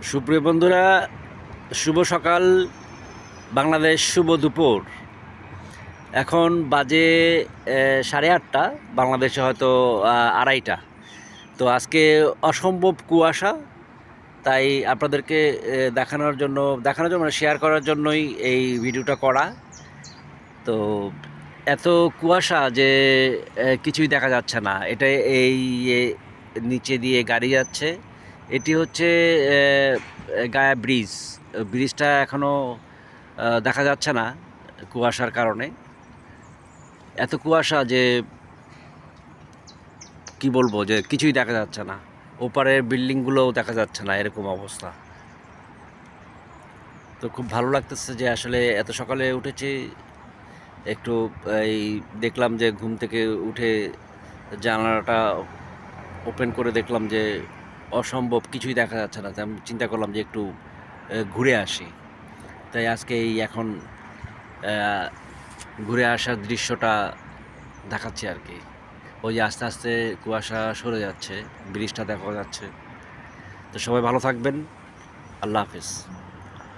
সুপ্রিয় বন্ধুরা, শুভ সকাল বাংলাদেশ, শুভ দুপুর। এখন বাজে 8:30, বাংলাদেশে হয়তো 2:30। তো আজকে অসম্ভব কুয়াশা, তাই আপনাদেরকে দেখানোর জন্য মানে শেয়ার করার জন্যই এই ভিডিওটা করা। তো এত কুয়াশা যে কিছুই দেখা যাচ্ছে না। এটা এই এ, নিচে দিয়ে গাড়ি যাচ্ছে। এটি হচ্ছে গায়া ব্রিজ। ব্রিজটা এখনও দেখা যাচ্ছে না কুয়াশার কারণে। এত কুয়াশা যে কি বলবো, যে কিছুই দেখা যাচ্ছে না। ওপারের বিল্ডিংগুলোও দেখা যাচ্ছে না, এরকম অবস্থা। তো খুব ভালো লাগতেছে যে আসলে এত সকালে উঠেছি। একটু এই দেখলাম যে ঘুম থেকে উঠে জানালাটা ওপেন করে দেখলাম যে অসম্ভব কিছুই দেখা যাচ্ছে না। তাই আমি চিন্তা করলাম যে একটু ঘুরে আসি। তাই আজকে এই এখন ঘুরে আসার দৃশ্যটা দেখাচ্ছি আর কি। ওই যে আস্তে আস্তে কুয়াশা সরে যাচ্ছে, ব্রিজটা দেখা যাচ্ছে। তো সবাই ভালো থাকবেন। আল্লাহ হাফিজ।